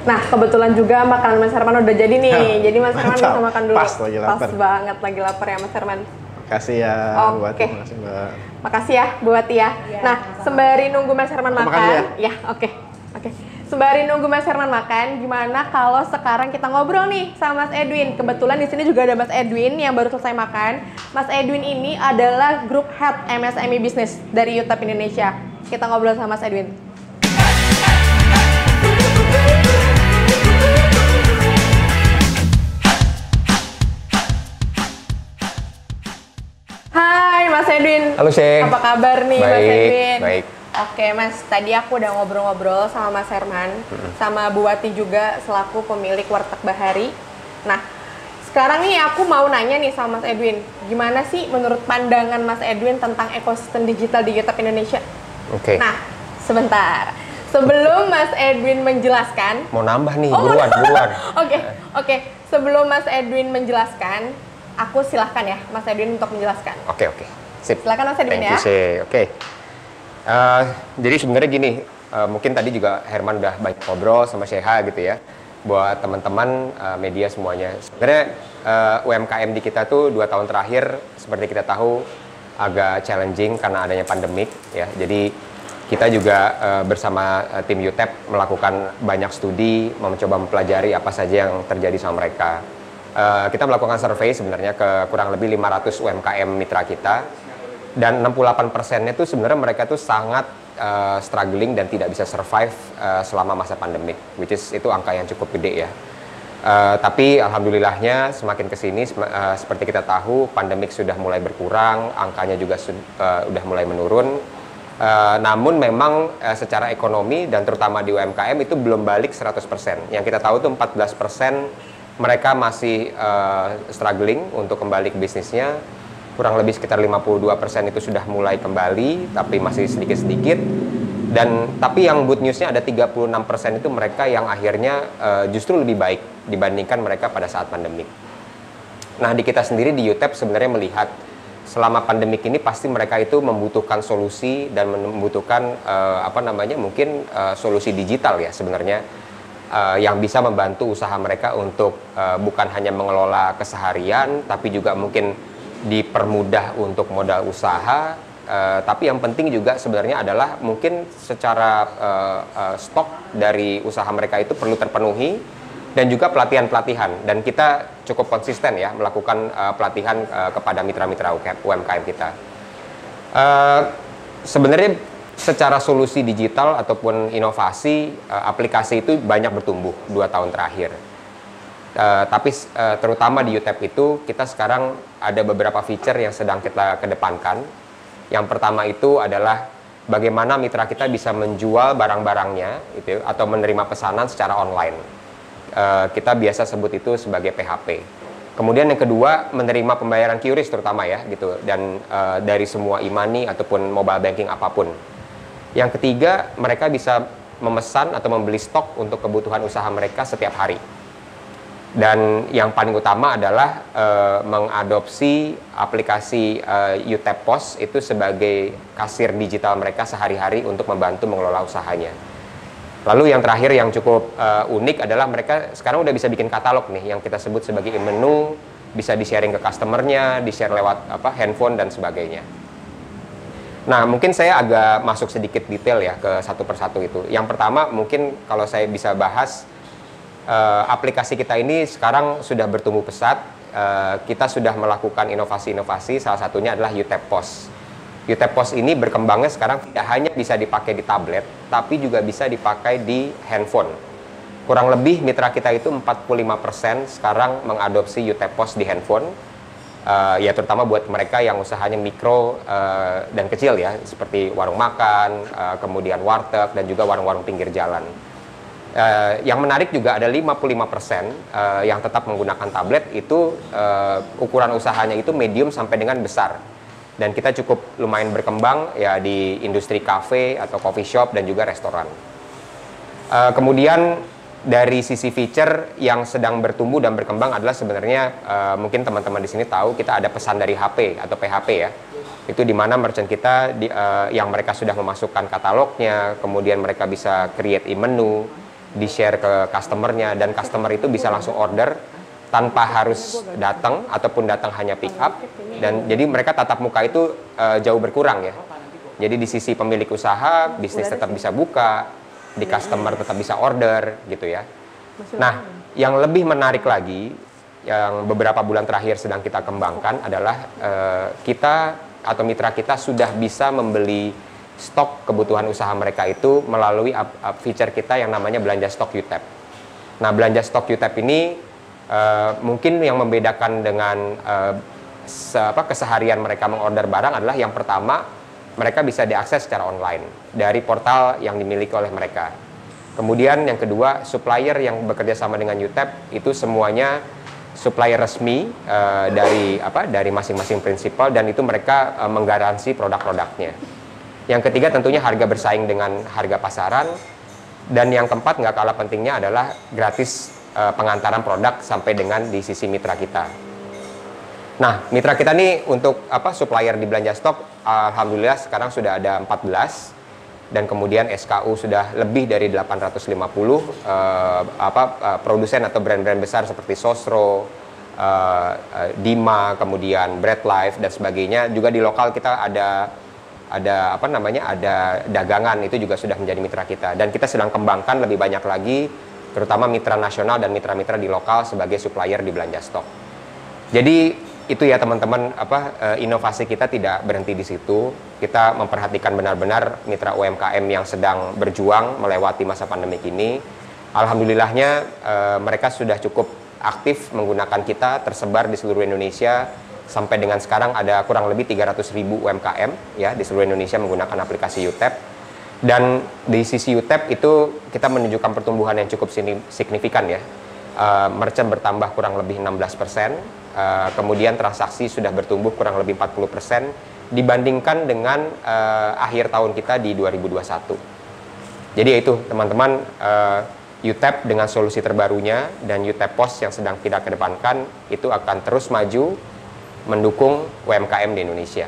Nah, kebetulan juga makanan Mas Herman udah jadi nih. Jadi Mas Herman Mantap. bisa makan dulu. Pas, lagi lapar. Pas banget lagi lapar ya Mas Herman. Makasih ya Oke. buat makasih Mbak. Makasih ya Bu Wati ya. Iya, Nah, sama-sama. sembari nunggu Mas Herman Makan makan. dulu Ya, oke. Sembari nunggu Mas Herman makan, gimana kalau sekarang kita ngobrol nih sama Mas Edwin? Kebetulan di sini juga ada Mas Edwin yang baru selesai makan. Mas Edwin ini adalah Group Head MSME Business dari YouTube Indonesia. Kita ngobrol sama Mas Edwin. Hai Mas Edwin. Halo Syekh. Apa kabar nih Mas Baik, Edwin? baik. Oke Mas, tadi aku udah ngobrol-ngobrol sama Mas Herman, sama Bu Wati juga selaku pemilik Warteg Bahari. Nah, sekarang nih aku mau nanya nih sama Mas Edwin, gimana sih menurut pandangan Mas Edwin tentang ekosistem digital di YouTube Indonesia? Oke. Nah, sebentar. Sebelum Mas Edwin menjelaskan, Mau nambah nih, buruan. Oke. Sebelum Mas Edwin menjelaskan, aku silahkan ya Mas Edwin untuk menjelaskan. Oke. Sip. Silakan Mas Edwin Thank you, ya. Syekh. Oke. Jadi sebenarnya gini, mungkin tadi juga Herman udah banyak ngobrol sama Syekha gitu ya. Buat teman-teman media semuanya. Sebenarnya UMKM di kita tuh 2 tahun terakhir seperti kita tahu agak challenging karena adanya pandemik ya. Jadi kita juga bersama tim UTEP melakukan banyak studi, mencoba mempelajari apa saja yang terjadi sama mereka. Kita melakukan survei sebenarnya ke kurang lebih 500 UMKM mitra kita, dan 68%-nya tuh sebenarnya mereka tuh sangat struggling dan tidak bisa survive selama masa pandemik, which is itu angka yang cukup gede ya. Tapi alhamdulillahnya semakin kesini seperti kita tahu pandemik sudah mulai berkurang, angkanya juga sudah mulai menurun. Namun memang secara ekonomi dan terutama di UMKM itu belum balik 100%. Yang kita tahu tuh 14% mereka masih struggling untuk kembali ke bisnisnya. Kurang lebih sekitar 52% itu sudah mulai kembali, tapi masih sedikit-sedikit. Tapi yang good news-nya ada 36% itu mereka yang akhirnya justru lebih baik dibandingkan mereka pada saat pandemik. Nah, di kita sendiri di UTEP sebenarnya melihat selama pandemik ini pasti mereka itu membutuhkan solusi dan membutuhkan mungkin solusi digital ya sebenarnya yang bisa membantu usaha mereka untuk bukan hanya mengelola keseharian tapi juga mungkin dipermudah untuk modal usaha, tapi yang penting juga sebenarnya adalah mungkin secara stok dari usaha mereka itu perlu terpenuhi, dan juga pelatihan-pelatihan, dan kita cukup konsisten ya melakukan pelatihan kepada mitra-mitra UMKM kita. Sebenarnya secara solusi digital ataupun inovasi aplikasi itu banyak bertumbuh 2 tahun terakhir. Tapi terutama di UTEP itu kita sekarang ada beberapa feature yang sedang kita kedepankan. Yang pertama itu adalah bagaimana mitra kita bisa menjual barang-barangnya gitu, atau menerima pesanan secara online. Kita biasa sebut itu sebagai PHP. Kemudian yang kedua, menerima pembayaran QRIS terutama ya gitu, dan dari semua e-money ataupun mobile banking apapun. Yang ketiga, mereka bisa memesan atau membeli stok untuk kebutuhan usaha mereka setiap hari. Dan yang paling utama adalah mengadopsi aplikasi UTAP POS itu sebagai kasir digital mereka sehari-hari untuk membantu mengelola usahanya. Lalu yang terakhir yang cukup unik adalah mereka sekarang udah bisa bikin katalog nih yang kita sebut sebagai menu, bisa di-sharing ke customernya, di-share lewat handphone dan sebagainya. Nah, mungkin saya agak masuk sedikit detail ya ke satu persatu itu. Yang pertama mungkin kalau saya bisa bahas, aplikasi kita ini sekarang sudah bertumbuh pesat. Kita sudah melakukan inovasi-inovasi, salah satunya adalah UTAP POS. UTAP POS ini berkembangnya sekarang tidak hanya bisa dipakai di tablet, tapi juga bisa dipakai di handphone. Kurang lebih mitra kita itu 45% sekarang mengadopsi UTAP POS di handphone. Ya terutama buat mereka yang usahanya mikro dan kecil ya, seperti warung makan, kemudian warteg, dan juga warung-warung pinggir jalan. Yang menarik juga ada 55% yang tetap menggunakan tablet itu ukuran usahanya itu medium sampai dengan besar, dan kita cukup lumayan berkembang ya di industri kafe atau coffee shop dan juga restoran. Kemudian dari sisi feature yang sedang bertumbuh dan berkembang adalah sebenarnya mungkin teman-teman di sini tahu kita ada pesan dari HP atau PHP ya. Itu di mana merchant kita yang mereka sudah memasukkan katalognya, kemudian mereka bisa create menu, di-share ke customernya, dan customer itu bisa langsung order tanpa harus datang ataupun datang hanya pick up. Dan jadi mereka tatap muka itu jauh berkurang ya. Jadi di sisi pemilik usaha, bisnis tetap bisa buka, di customer tetap bisa order gitu ya. Nah, yang lebih menarik lagi yang beberapa bulan terakhir sedang kita kembangkan adalah kita atau mitra kita sudah bisa membeli stok kebutuhan usaha mereka itu melalui feature kita yang namanya belanja stok UTAP. Nah, belanja stok UTAP ini mungkin yang membedakan dengan keseharian mereka mengorder barang adalah yang pertama, mereka bisa diakses secara online dari portal yang dimiliki oleh mereka. Kemudian yang kedua, supplier yang bekerja sama dengan UTAP itu semuanya supplier resmi dari masing-masing prinsipal, dan itu mereka menggaransi produk-produknya. Yang ketiga tentunya harga bersaing dengan harga pasaran, dan yang keempat nggak kalah pentingnya adalah gratis pengantaran produk sampai dengan di sisi mitra kita. Nah, mitra kita nih untuk supplier di belanja stok, alhamdulillah sekarang sudah ada 14, dan kemudian SKU sudah lebih dari 850 produsen atau brand-brand besar seperti Sosro, Dima, kemudian Bread Life dan sebagainya. Juga di lokal kita ada dagangan, itu juga sudah menjadi mitra kita, dan kita sedang kembangkan lebih banyak lagi, terutama mitra nasional dan mitra-mitra di lokal sebagai supplier di belanja stok. Jadi itu ya teman-teman, inovasi kita tidak berhenti di situ. Kita memperhatikan benar-benar mitra UMKM yang sedang berjuang melewati masa pandemik ini. Alhamdulillahnya mereka sudah cukup aktif menggunakan kita, tersebar di seluruh Indonesia. Sampai dengan sekarang ada kurang lebih 300.000 UMKM ya di seluruh Indonesia menggunakan aplikasi UTAP. Dan di sisi UTAP itu kita menunjukkan pertumbuhan yang cukup signifikan ya. Merchant bertambah kurang lebih 16%, kemudian transaksi sudah bertumbuh kurang lebih 40% dibandingkan dengan akhir tahun kita di 2021. Jadi itu teman-teman, UTAP dengan solusi terbarunya dan UTAP POS yang sedang kita kedepankan itu akan terus maju mendukung UMKM di Indonesia.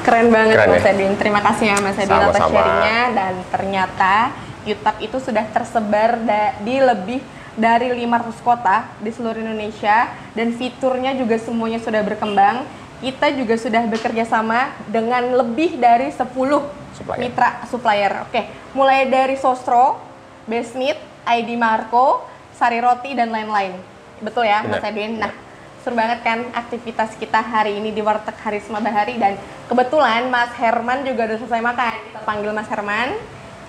Keren banget Keren, Mas Edwin. Terima kasih ya Mas Edwin atas Sama-sama. sharingnya. Dan ternyata UTAP itu sudah tersebar di lebih dari 500 kota di seluruh Indonesia, dan fiturnya juga semuanya sudah berkembang. Kita juga sudah bekerja sama dengan lebih dari 10 mitra supplier. Oke, mulai dari Sosro, Besmit, ID Marco, Sari Roti, dan lain-lain. Betul ya Mas Edwin? Nah, seru banget kan aktivitas kita hari ini di Warteg Harisma Bahari, dan kebetulan Mas Herman juga udah selesai makan. Kita panggil Mas Herman,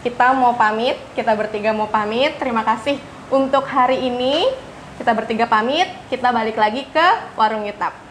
kita mau pamit, kita bertiga mau pamit. Terima kasih untuk hari ini, kita bertiga pamit, kita balik lagi ke Warung UTAP.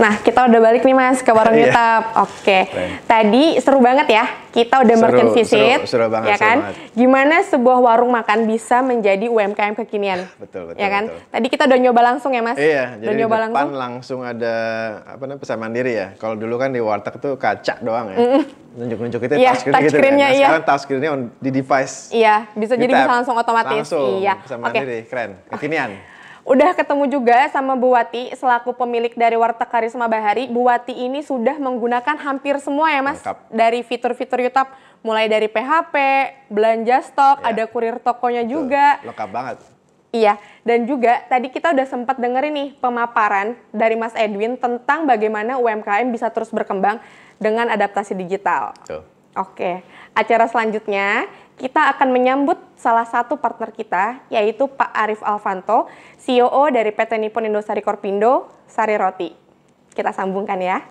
Nah, kita udah balik nih Mas ke warung Yutap. Oke. Tadi seru banget ya. Kita udah merchant visit. Seru banget, ya kan? Gimana sebuah warung makan bisa menjadi UMKM kekinian? Betul. Ya kan? Betul. Tadi kita udah nyoba langsung ya Mas? Iya, udah jadi nyoba di depan langsung ada pesan mandiri ya. Kalau dulu kan di warteg tuh kaca doang ya. Nunjuk-nunjuk itu touchscreen-nya gitu kan. Sekarang touchscreen-nya di device. Iya, bisa jadi bisa langsung otomatis. Langsung, iya. pesan mandiri, keren. Kekinian. Udah ketemu juga sama Bu Wati selaku pemilik dari Warteg Karisma Bahari. Bu Wati ini sudah menggunakan hampir semua ya Mas. Lengkap. Dari fitur-fitur Yutap, mulai dari PHP, belanja stok, ada kurir tokonya juga. Lengkap banget. Iya, dan juga tadi kita udah sempat dengerin nih pemaparan dari Mas Edwin tentang bagaimana UMKM bisa terus berkembang dengan adaptasi digital. Oke, acara selanjutnya kita akan menyambut salah satu partner kita, yaitu Pak Arif Alvanto, CEO dari PT Nippon Indosari Korpindo, Sari Roti. Kita sambungkan ya.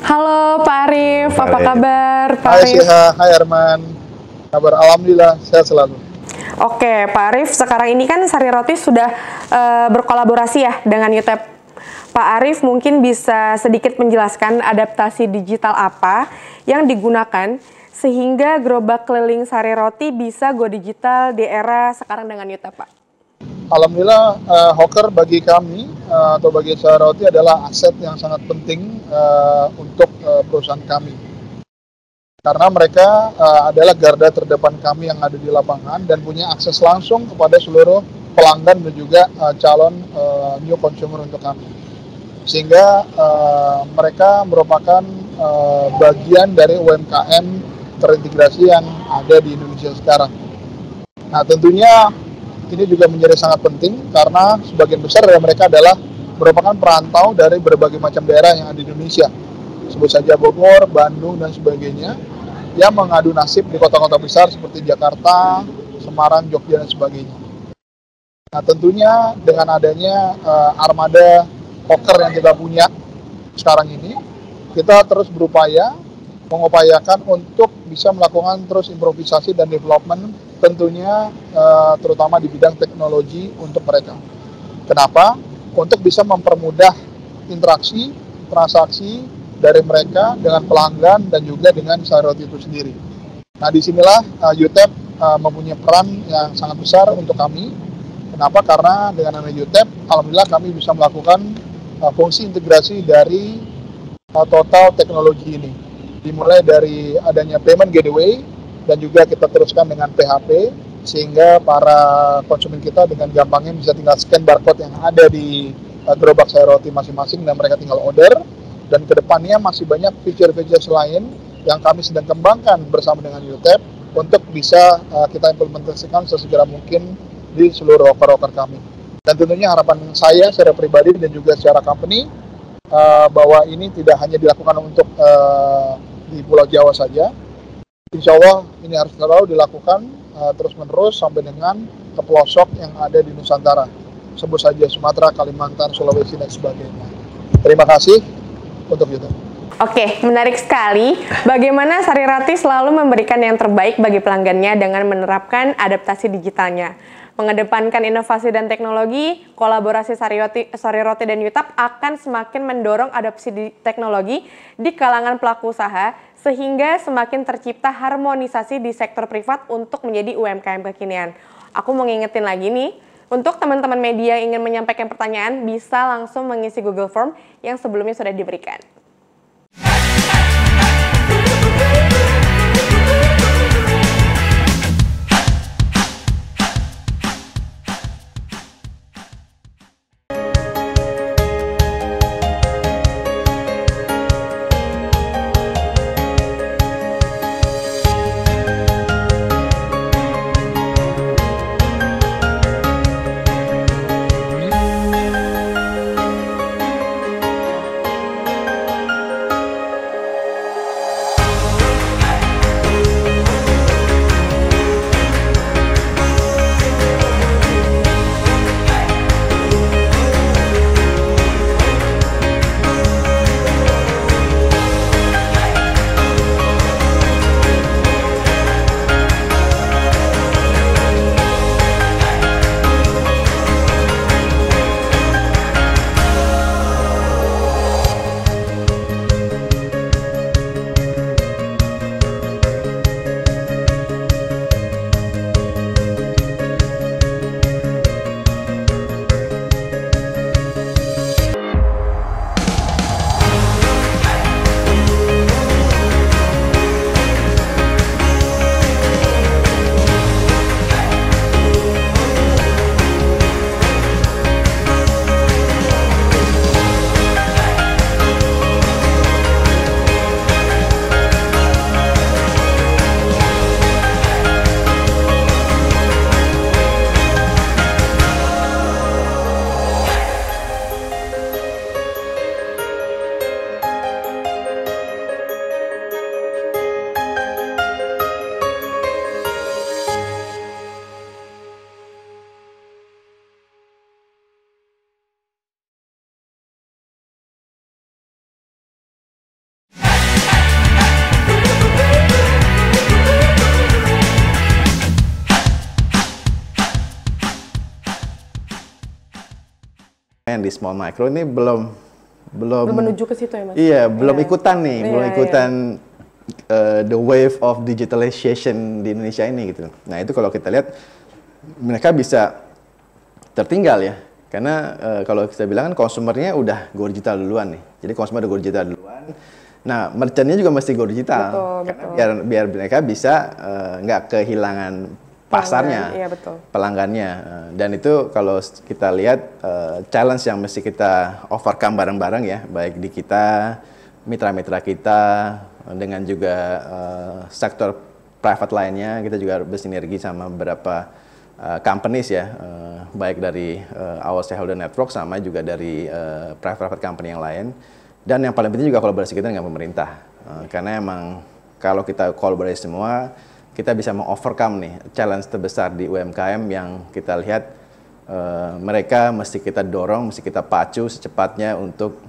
Halo Pak Arif, apa kabar? Pak Arif. Hai Herman, kabar alhamdulillah sehat selalu. Oke, Pak Arif, sekarang ini kan Sari Roti sudah berkolaborasi ya dengan Yutap. Pak Arif mungkin bisa sedikit menjelaskan adaptasi digital apa yang digunakan sehingga gerobak keliling Sari Roti bisa go digital di era sekarang dengan Yutap, Pak. Alhamdulillah, Hawker bagi kami atau bagi Sari Roti adalah aset yang sangat penting untuk perusahaan kami. Karena mereka adalah garda terdepan kami yang ada di lapangan dan punya akses langsung kepada seluruh pelanggan dan juga calon new consumer untuk kami. Sehingga mereka merupakan bagian dari UMKM terintegrasi yang ada di Indonesia sekarang. Nah tentunya ini juga menjadi sangat penting karena sebagian besar dari mereka adalah merupakan perantau dari berbagai macam daerah yang ada di Indonesia. Sebut saja Bogor, Bandung, dan sebagainya, yang mengadu nasib di kota-kota besar seperti Jakarta, Semarang, Jogja, dan sebagainya. Nah tentunya dengan adanya armada Hawker yang kita punya sekarang ini, kita terus berupaya mengupayakan untuk bisa melakukan terus improvisasi dan development, tentunya terutama di bidang teknologi untuk mereka. Kenapa? Untuk bisa mempermudah interaksi, transaksi dari mereka dengan pelanggan dan juga dengan Sari Roti itu sendiri. Nah disinilah Yutap mempunyai peran yang sangat besar untuk kami. Kenapa? Karena dengan adanya Yutap, alhamdulillah kami bisa melakukan fungsi integrasi dari total teknologi ini. Dimulai dari adanya payment gateway dan juga kita teruskan dengan PHP sehingga para konsumen kita dengan gampangnya bisa tinggal scan barcode yang ada di gerobak Sari Roti masing-masing dan mereka tinggal order. Dan kedepannya masih banyak feature-feature lain yang kami sedang kembangkan bersama dengan Yutap untuk bisa kita implementasikan sesegera mungkin di seluruh Hawker kami. Dan tentunya harapan saya secara pribadi dan juga secara company bahwa ini tidak hanya dilakukan untuk di Pulau Jawa saja. Insya Allah ini harus selalu dilakukan terus-menerus sampai dengan ke pelosok yang ada di Nusantara. Sebut saja Sumatera, Kalimantan, Sulawesi, dan sebagainya. Terima kasih untuk Yutap. Oke, menarik sekali. Bagaimana Sari Roti selalu memberikan yang terbaik bagi pelanggannya dengan menerapkan adaptasi digitalnya. Mengedepankan inovasi dan teknologi, kolaborasi Sari Roti dan Yutap akan semakin mendorong adopsi teknologi di kalangan pelaku usaha, sehingga semakin tercipta harmonisasi di sektor privat untuk menjadi UMKM kekinian. Aku mau ngingetin lagi nih, untuk teman-teman media yang ingin menyampaikan pertanyaan, bisa langsung mengisi Google Form yang sebelumnya sudah diberikan. di small micro ini belum menuju ke situ ya Mas? Iya, belum ikutan nih, belum Iya, ikutan the wave of digitalization di Indonesia ini gitu. Nah itu kalau kita lihat mereka bisa tertinggal ya, karena kalau kita bilang kan konsumernya udah go digital duluan nih, jadi konsumer udah go digital duluan. Nah merchantnya juga mesti go digital, karena biar mereka bisa nggak kehilangan pasarnya, iya, betul. pelanggannya. Dan itu kalau kita lihat challenge yang mesti kita overcome bareng-bareng ya, baik di kita, mitra-mitra kita, dengan juga sektor private lainnya. Kita juga bersinergi sama beberapa companies ya, baik dari our shareholder network sama juga dari private company yang lain. Dan yang paling penting juga kolaborasi kita dengan pemerintah, karena emang kalau kita kolaborasi semua, kita bisa meng-overcome nih challenge terbesar di UMKM yang kita lihat mereka mesti kita dorong, mesti kita pacu secepatnya untuk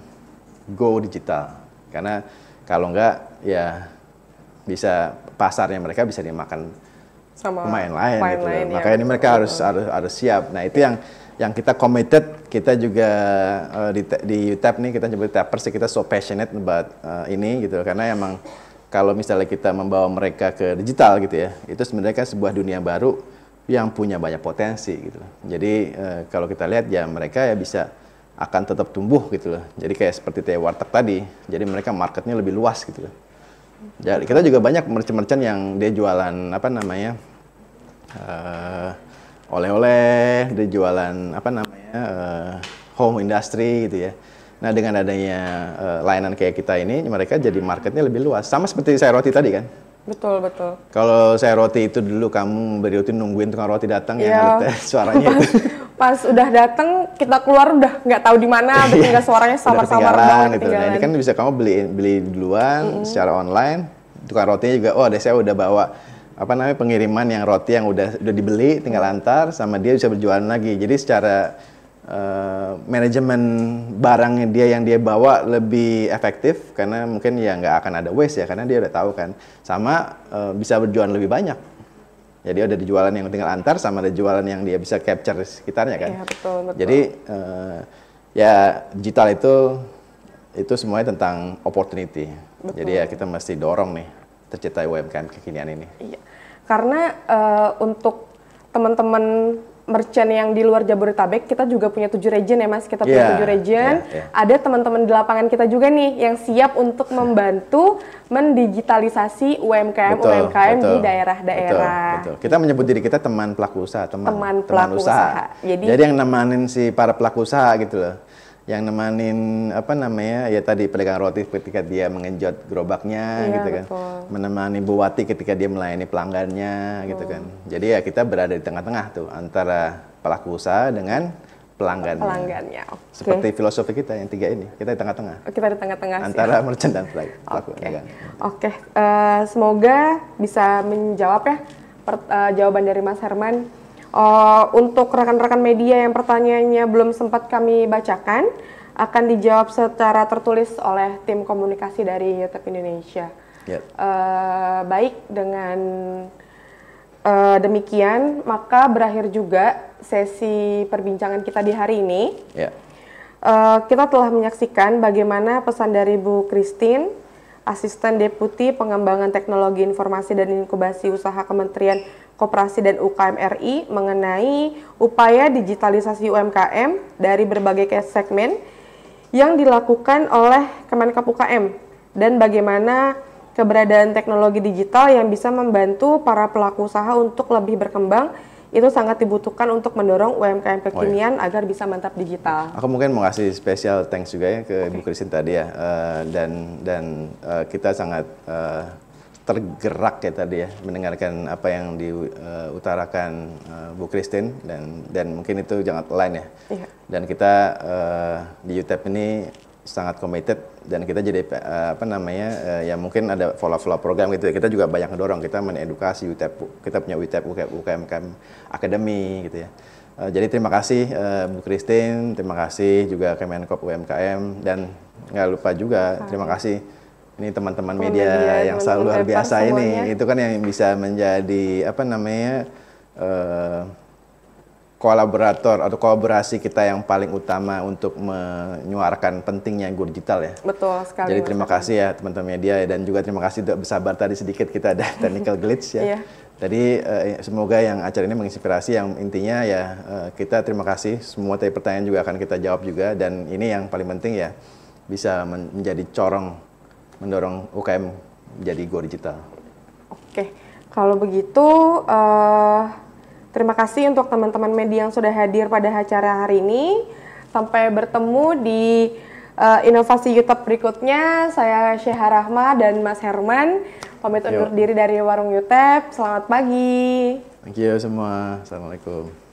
go digital. Karena kalau enggak ya bisa pasarnya mereka bisa dimakan sama pemain lain gitu. lain, ya, Makanya ini mereka harus siap. Nah, itu yang kita committed, kita juga di UTEP nih kita nyebut Tapers, kita so passionate about ini gitu, karena emang kalau misalnya kita membawa mereka ke digital gitu ya, itu sebenarnya kan sebuah dunia baru yang punya banyak potensi gitu. Jadi kalau kita lihat ya mereka ya bisa akan tetap tumbuh gitu loh. Jadi kayak seperti Warteg tadi, jadi mereka marketnya lebih luas gitu loh. Jadi kita juga banyak merchant-merchant yang dia jualan apa namanya oleh-oleh, dia jualan apa namanya home industry gitu ya. Nah dengan adanya layanan kayak kita ini, mereka jadi marketnya lebih luas. Sama seperti saya roti tadi kan. Betul. Kalau saya roti itu dulu kamu beri roti nungguin tukang roti datang ya, suaranya itu. Pas udah datang kita keluar udah nggak tahu di mana, tinggal suaranya samar-samar banget. Gitu. Nah ini kan bisa kamu beli duluan secara online. Tukang rotinya juga, oh saya udah bawa apa namanya pengiriman yang roti yang udah dibeli, tinggal antar sama dia bisa berjualan lagi. Jadi secara manajemen barangnya dia yang dia bawa lebih efektif, karena mungkin ya nggak akan ada waste ya, karena dia udah tahu kan, sama bisa berjualan lebih banyak. Jadi ada jualan yang tinggal antar sama ada jualan yang dia bisa capture sekitarnya kan. Iya, betul. Jadi ya digital itu semuanya tentang opportunity. Betul. Jadi ya kita mesti dorong nih tercipta UMKM kekinian ini. Iya. Karena untuk teman-teman merchant yang di luar Jabodetabek, kita juga punya 7 region ya Mas, kita punya 7 region. Ada teman-teman di lapangan kita juga nih yang siap untuk membantu mendigitalisasi UMKM di daerah-daerah. Betul. Kita menyebut diri kita teman pelaku usaha, teman pelaku usaha. Jadi yang nemanin si para pelaku usaha gitu loh. Yang nemanin apa namanya ya tadi pedagang roti ketika dia mengenjot gerobaknya gitu kan, menemani Bu Wati ketika dia melayani pelanggannya gitu kan. Jadi ya kita berada di tengah-tengah tuh antara pelaku usaha dengan pelanggannya. Seperti filosofi kita yang 3 ini, kita di tengah-tengah. Kita di tengah-tengah antara merchant dan pelaku dagang. Semoga bisa menjawab ya jawaban dari Mas Herman. Untuk rekan-rekan media yang pertanyaannya belum sempat kami bacakan, akan dijawab secara tertulis oleh tim komunikasi dari UTEP Indonesia. Baik, dengan demikian maka berakhir juga sesi perbincangan kita di hari ini. Kita telah menyaksikan bagaimana pesan dari Bu Christine, Asisten Deputi Pengembangan Teknologi Informasi dan Inkubasi Usaha Kementerian Koperasi dan UKM RI mengenai upaya digitalisasi UMKM dari berbagai segmen yang dilakukan oleh Kemenkop UKM dan bagaimana keberadaan teknologi digital yang bisa membantu para pelaku usaha untuk lebih berkembang itu sangat dibutuhkan untuk mendorong UMKM kekinian agar bisa mantap digital. Aku mungkin mau kasih special thanks juga ya ke Ibu Christine tadi ya, dan kita sangat tergerak ya tadi ya mendengarkan apa yang diutarakan Bu Christine, dan mungkin itu jangan lain ya. Dan kita di UTEP ini sangat committed, dan kita jadi apa namanya ya mungkin ada follow program gitu ya. Kita juga banyak mendorong, kita menedukasi UTEP, kita punya UTEP UKM Academy gitu ya. Jadi terima kasih Bu Christine, terima kasih juga Kemenkop UMKM, dan nggak lupa juga terima kasih ini teman-teman media yang selalu luar biasa ini. Itu kan yang bisa menjadi apa namanya kolaborator atau kolaborasi kita yang paling utama untuk menyuarakan pentingnya go digital ya. Betul sekali. Jadi terima kasih ya teman-teman media dan juga terima kasih untuk bersabar tadi sedikit kita ada technical glitch ya. Iya. Tadi semoga yang acara ini menginspirasi, yang intinya ya kita terima kasih, semua tadi pertanyaan juga akan kita jawab juga, dan ini yang paling penting ya bisa menjadi corong mendorong UKM menjadi go digital. Oke, kalau begitu terima kasih untuk teman-teman media yang sudah hadir pada acara hari ini. Sampai bertemu di inovasi YouTube berikutnya. Saya Syeha Rahma dan Mas Herman pamit undur diri dari Warung UTEP. Selamat pagi. Thank you semua. Assalamualaikum.